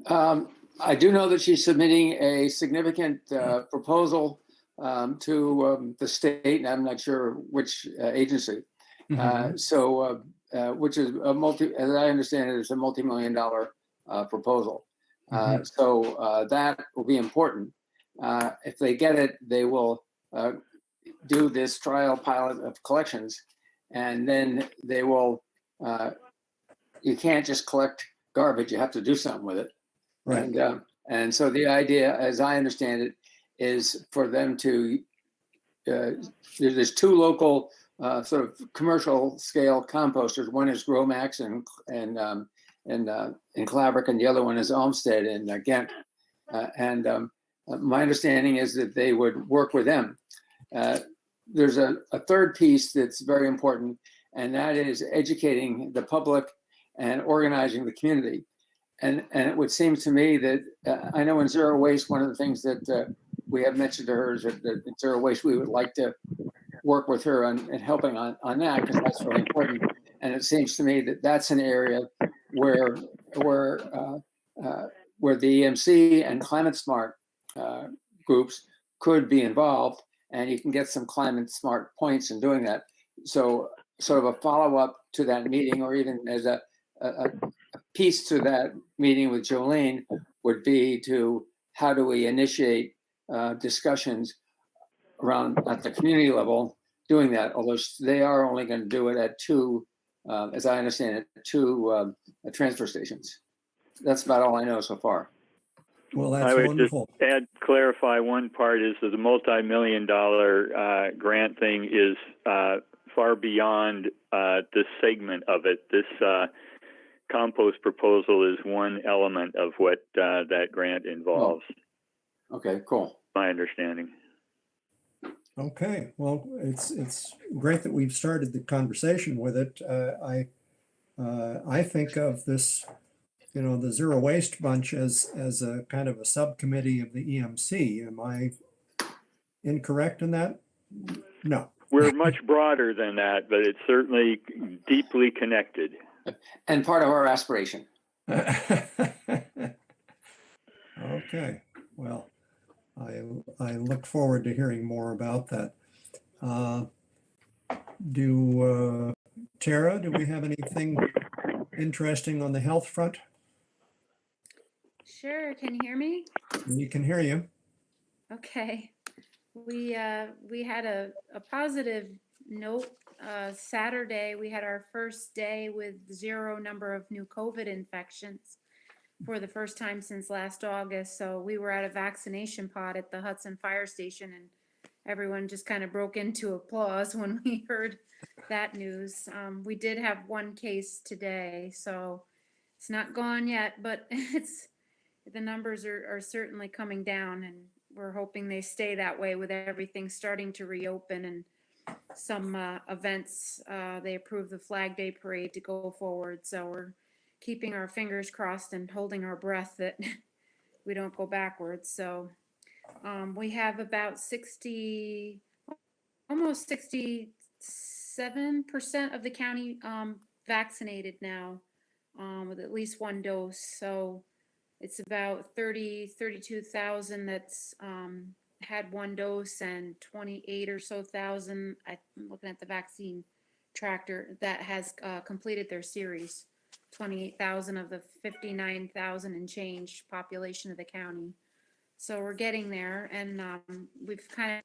Speaker 10: I do know that she's submitting a significant proposal to the state, and I'm not sure which agency. So, which is as I understand it, is a multi-million-dollar proposal. So that will be important. If they get it, they will do this trial pilot of collections, and then they will. You can't just collect garbage; you have to do something with it.
Speaker 1: Right.
Speaker 10: And so the idea, as I understand it, is for them to. There's 2 local sort of commercial scale composters. One is Gromax in Claverick, and the other one is Olmsted in Ghent. My understanding is that they would work with them. There's a third piece that's very important, and that is educating the public and organizing the community. And it would seem to me that I know in Zero Waste, one of the things that we have mentioned to her is that in Zero Waste, we would like to work with her on helping on that, because that's really important. And it seems to me that that's an area where the EMC and Climate Smart groups could be involved, and you can get some climate smart points in doing that. So sort of a follow-up to that meeting, or even as a piece to that meeting with Jolene, would be to how do we initiate discussions around at the community level doing that, although they are only going to do it at 2, as I understand it, 2 transfer stations. That's about all I know so far.
Speaker 1: Well, that's
Speaker 9: I would
Speaker 1: wonderful.
Speaker 9: just clarify one part is that the multi-million-dollar grant thing is far beyond this segment of it. This compost proposal is one element of what that grant involves.
Speaker 10: Okay, cool.
Speaker 9: My understanding.
Speaker 1: Okay, well, it's great that we've started the conversation with it. I think of this the zero waste bunch as a kind of a subcommittee of the EMC. Am I incorrect in that? No.
Speaker 9: We're much broader than that, but it's certainly deeply connected.
Speaker 10: And part of our aspiration.
Speaker 1: Okay, well, I look forward to hearing more about that. Tara, do we have anything interesting on the health front?
Speaker 13: Sure, can you hear me?
Speaker 1: We can hear you.
Speaker 13: Okay. We had a positive note. Saturday, we had our first day with 0 number of new COVID infections for the first time since last August. So we were at a vaccination pod at the Hudson Fire Station, and everyone just kind of broke into applause when we heard that news. We did have 1 case today, so it's not gone yet, but the numbers are certainly coming down, and we're hoping they stay that way with everything starting to reopen and some events. They approved the Flag Day parade to go forward, so we're keeping our fingers crossed and holding our breath that we don't go backwards. So we have about almost 67% of the county vaccinated now with at least 1 dose. So it's about 32,000 that's had 1 dose, and 28 or so thousand, I'm looking at the vaccine tractor, that has completed their series. 28,000 of the 59,000 and change population of the county. So we're getting there, and we've kind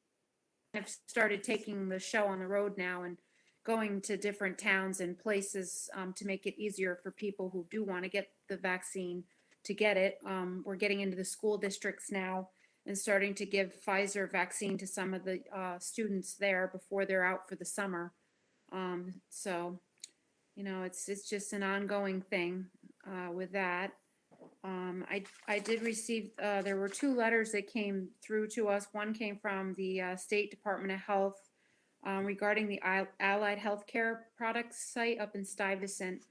Speaker 13: of started taking the show on the road now and going to different towns and places to make it easier for people who do want to get the vaccine to get it. We're getting into the school districts now and starting to give Pfizer vaccine to some of the students there before they're out for the summer. So, it's just an ongoing thing with that. I did receive, there were 2 letters that came through to us. One came from the State Department of Health regarding the Allied Healthcare Products site up in Stuyvesant.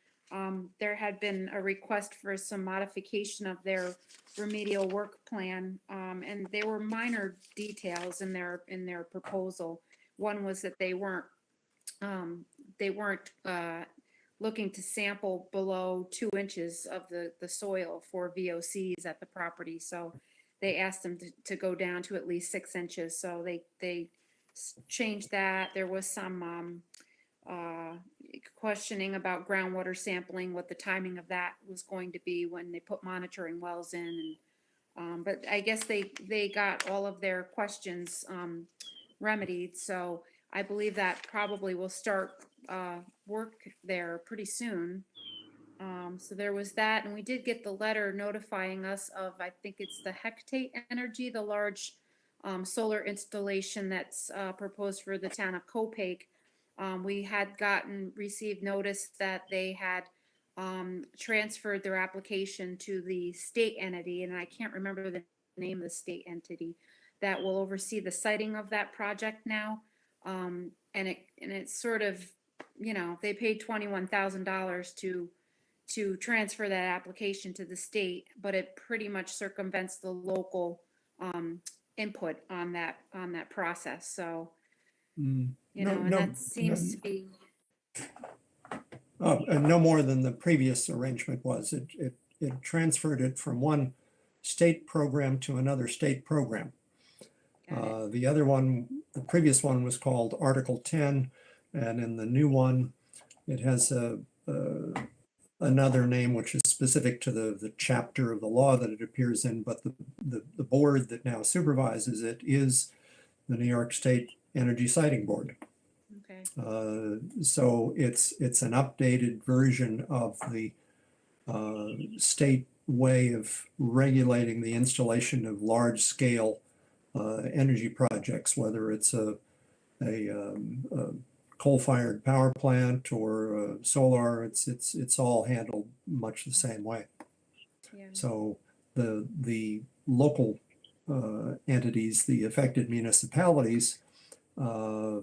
Speaker 13: There had been a request for some modification of their remedial work plan, and they were minor details in their proposal. One was that they weren't looking to sample below 2 inches of the soil for VOCs at the property. So they asked them to go down to at least 6 inches. So they changed that. There was some questioning about groundwater sampling, what the timing of that was going to be when they put monitoring wells in. But I guess they got all of their questions remedied. So I believe that probably will start work there pretty soon. So there was that, and we did get the letter notifying us of, I think it's the Hectate Energy, the large solar installation that's proposed for the town of Copake. We had received notice that they had transferred their application to the state entity, and I can't remember the name of the state entity that will oversee the siting of that project now. And it's sort of, they paid $21,000 to transfer that application to the state, but it pretty much circumvents the local input on that process. So, that seems to be.
Speaker 1: No more than the previous arrangement was. It transferred it from one state program to another state program. The other one, the previous one, was called Article 10, and in the new one, it has another name which is specific to the chapter of the law that it appears in, but the board that now supervises it is the New York State Energy Siting Board.
Speaker 13: Okay.
Speaker 1: So it's an updated version of the state way of regulating the installation of large-scale energy projects, whether it's a coal-fired power plant or solar. It's all handled much the same way.
Speaker 13: Yeah.
Speaker 1: So the local entities, the affected municipalities, are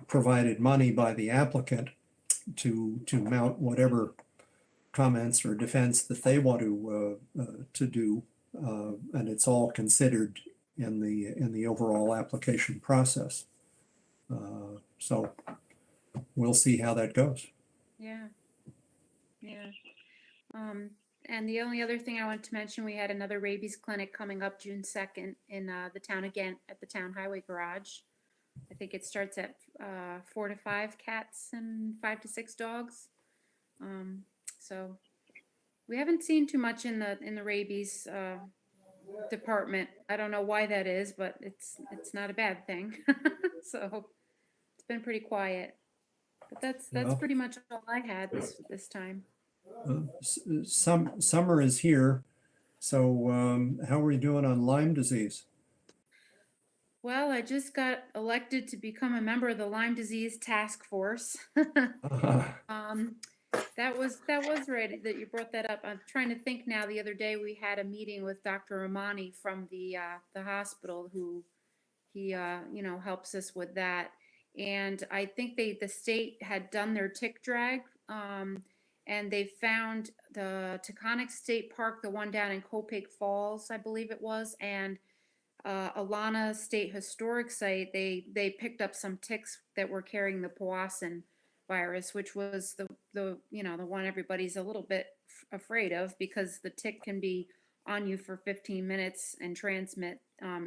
Speaker 1: provided money by the applicant, to mount whatever comments or defense that they want to do, and it's all considered in the overall application process. So we'll see how that goes.
Speaker 13: Yeah. Yeah. And the only other thing I wanted to mention, we had another rabies clinic coming up June 2nd in the town again at the town highway garage. I think it starts at 4 to 5 cats and 5 to 6 dogs. So we haven't seen too much in the rabies department. I don't know why that is, but it's not a bad thing. So it's been pretty quiet. But that's
Speaker 1: Well,
Speaker 13: pretty much all I had this time.
Speaker 1: Summer is here. So how are we doing on Lyme disease?
Speaker 13: Well, I just got elected to become a member of the Lyme disease task force. That was right that you brought that up. I'm trying to think now. The other day we had a meeting with Dr. Romani from the hospital, who he helps us with that. And I think the state had done their tick drag, and they found the Taconic State Park, the one down in Copake Falls, I believe it was, and Alana State Historic Site. They picked up some ticks that were carrying the Powassan virus, which was the one everybody's a little bit afraid of, because the tick can be on you for 15 minutes and transmit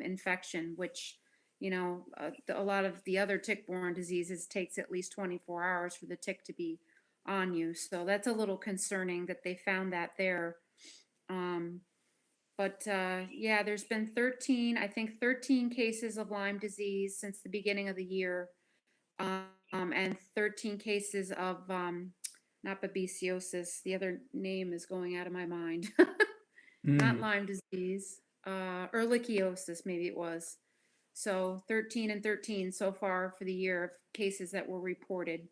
Speaker 13: infection, which a lot of the other tick-borne diseases takes at least 24 hours for the tick to be on you. So that's a little concerning that they found that there. But yeah, there's been 13 cases of Lyme disease since the beginning of the year, and 13 cases of not babesiosis. The other name is going out of my mind. Not Lyme disease, ehrlichiosis, maybe it was. So 13 and 13 so far for the year of cases that were reported.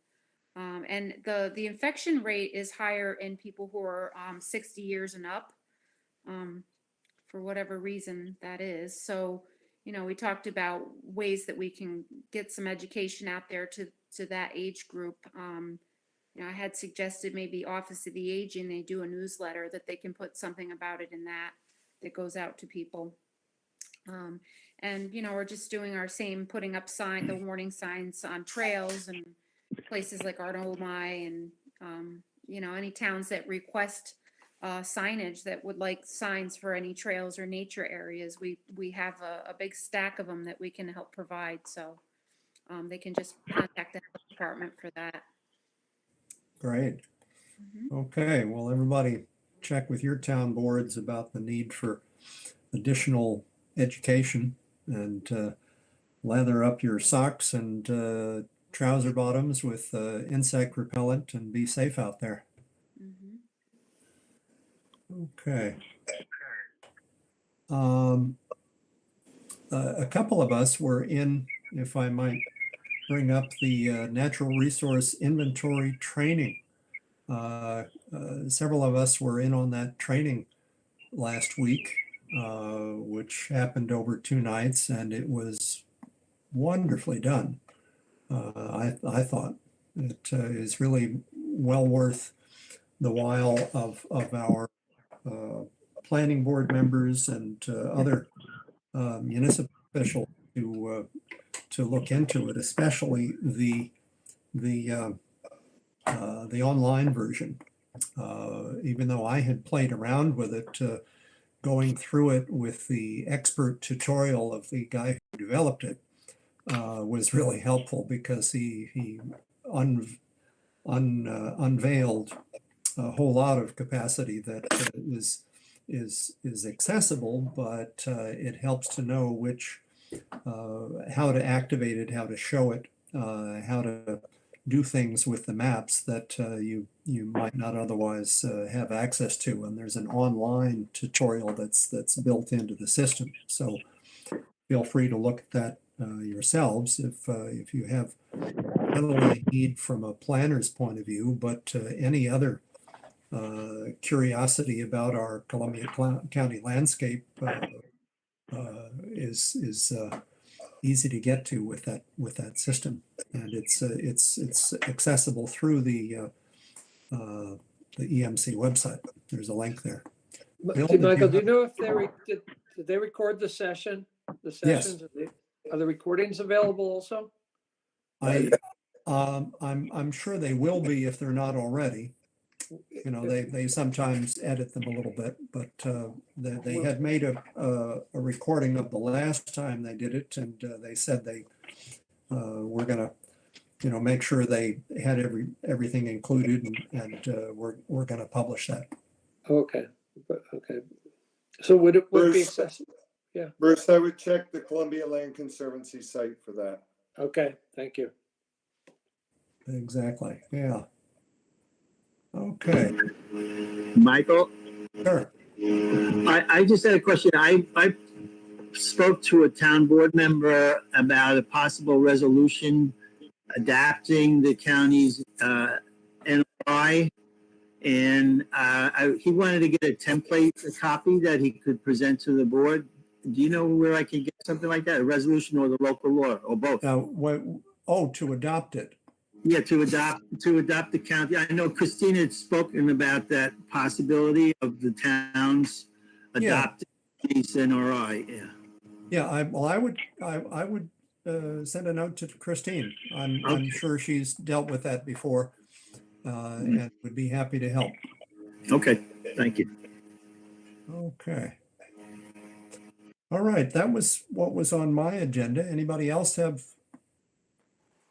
Speaker 13: And the infection rate is higher in people who are 60 years and up, for whatever reason that is. So, we talked about ways that we can get some education out there to that age group. I had suggested maybe Office of the Aging, they do a newsletter that they can put something about it in that goes out to people. And we're just doing our same, putting up the warning signs on trails and places like Ardomai, and any towns that request signage that would like signs for any trails or nature areas. We have a big stack of them that we can help provide. So they can just contact the health department for that.
Speaker 1: Great. Okay, well, everybody check with your town boards about the need for additional education, and lather up your socks and trouser bottoms with insect repellent, and be safe out there. Okay. A couple of us were in, if I might bring up the natural resource inventory training. Several of us were in on that training last week, which happened over 2 nights, and it was wonderfully done. I thought it is really well worth the while of our planning board members and other municipal officials to look into it, especially the online version. Even though I had played around with it, going through it with the expert tutorial of the guy who developed it was really helpful, because he unveiled a whole lot of capacity that is accessible, but it helps to know how to activate it, how to show it, how to do things with the maps that you might not otherwise have access to. And there's an online tutorial that's built into the system. So feel free to look at that yourselves if you have not only a need from a planner's point of view, but any other curiosity about our Columbia County landscape is easy to get to with that system, and it's accessible through the EMC website. There's a link there. Bill, did
Speaker 8: Michael,
Speaker 1: you
Speaker 8: do you know if did they record the session? The
Speaker 1: Yes.
Speaker 8: sessions? Are the recordings available also?
Speaker 1: I'm sure they will be if they're not already. You know, they sometimes edit them a little bit, but they had made a recording of the last time they did it, and they said they were gonna, make sure they had everything included, and we're gonna publish that.
Speaker 8: Okay, okay. So would it be
Speaker 7: Bruce.
Speaker 8: accessible?
Speaker 7: Bruce, I would check the Columbia Land Conservancy site for that.
Speaker 8: Okay, thank you.
Speaker 1: Exactly. Yeah. Okay.
Speaker 12: Michael,
Speaker 1: Sure.
Speaker 12: I just had a question. I spoke to a town board member about a possible resolution adapting the county's NOI, and he wanted to get a template, a copy that he could present to the board. Do you know where I can get something like that, a resolution or the local law, or both?
Speaker 1: To adopt it.
Speaker 12: Yeah, to adopt the county. I know Christina had spoken about that possibility of the towns adopting these NRI. Yeah.
Speaker 1: Yeah, I would send a note to Christine. I'm sure she's dealt with that before, and would be happy to help.
Speaker 12: Okay, thank you.
Speaker 1: Okay. All right, that was what was on my agenda. Anybody else have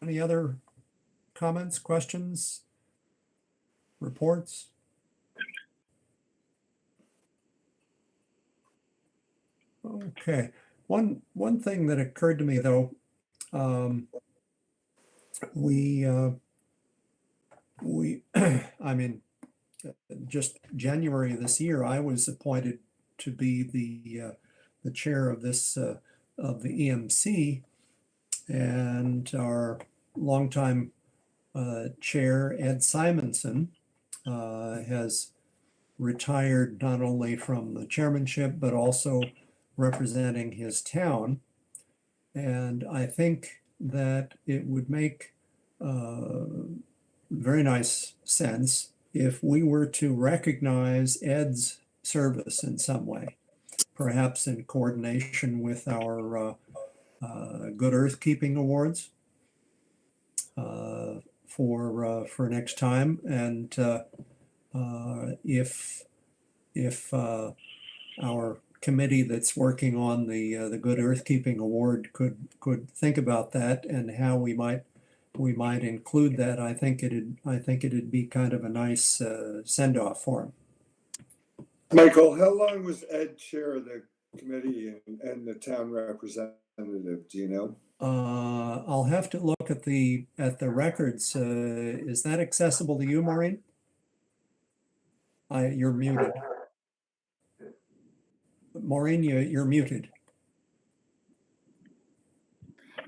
Speaker 1: any other comments, questions, reports? Okay. One thing that occurred to me though, we I mean, just January this year, I was appointed to be the chair of this of the EMC, and our longtime chair Ed Simonson has retired not only from the chairmanship but also representing his town, and I think that it would make very nice sense if we were to recognize Ed's service in some way, perhaps in coordination with our Good Earth Keeping Awards for next time, and if our committee that's working on the Good Earth Keeping Award could think about that and how we might include that, I think it'd be kind of a nice send-off for him.
Speaker 7: Michael, how long was Ed chair of the committee and the town representative? Do you know?
Speaker 1: I'll have to look at the records. Is that accessible to you, Maureen? You're muted. Maureen, you're muted.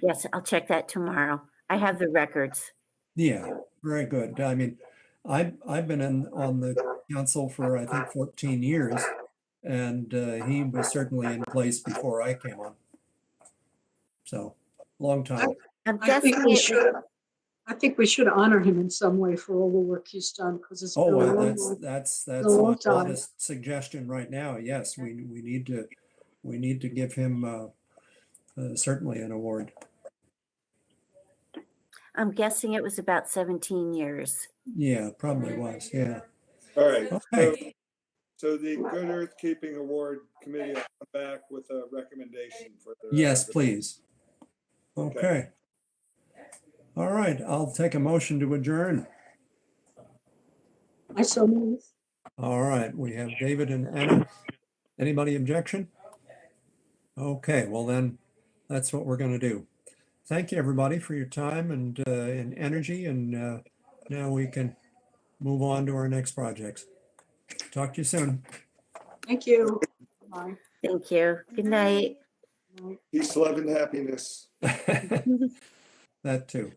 Speaker 2: Yes, I'll check that tomorrow. I have the records.
Speaker 1: Yeah, very good. I mean, I've been on the council for I think 14 years, and he was certainly in place before I came on. So, long time.
Speaker 2: I'm
Speaker 14: I
Speaker 2: guessing
Speaker 14: think we should. I think we should honor him in some way for all the work he's done, because it's been a long,
Speaker 1: that's
Speaker 14: a long
Speaker 1: my
Speaker 14: time.
Speaker 1: honest suggestion right now. Yes, we need to give him certainly an award.
Speaker 2: I'm guessing it was about 17 years.
Speaker 1: Yeah, probably was. Yeah.
Speaker 7: All right.
Speaker 1: Okay.
Speaker 7: So the Good Earth Keeping Award Committee will come back with a recommendation for the.
Speaker 1: Yes, please. Okay. All right, I'll take a motion to adjourn.
Speaker 14: I so move.
Speaker 1: All right, we have David and Anna. Anybody objection? Okay, well then, that's what we're going to do. Thank you, everybody, for your time and energy, and now we can move on to our next projects. Talk to you soon.
Speaker 14: Thank you. Bye.
Speaker 2: Thank you. Good night.
Speaker 7: Peace, love, and happiness.
Speaker 1: That too.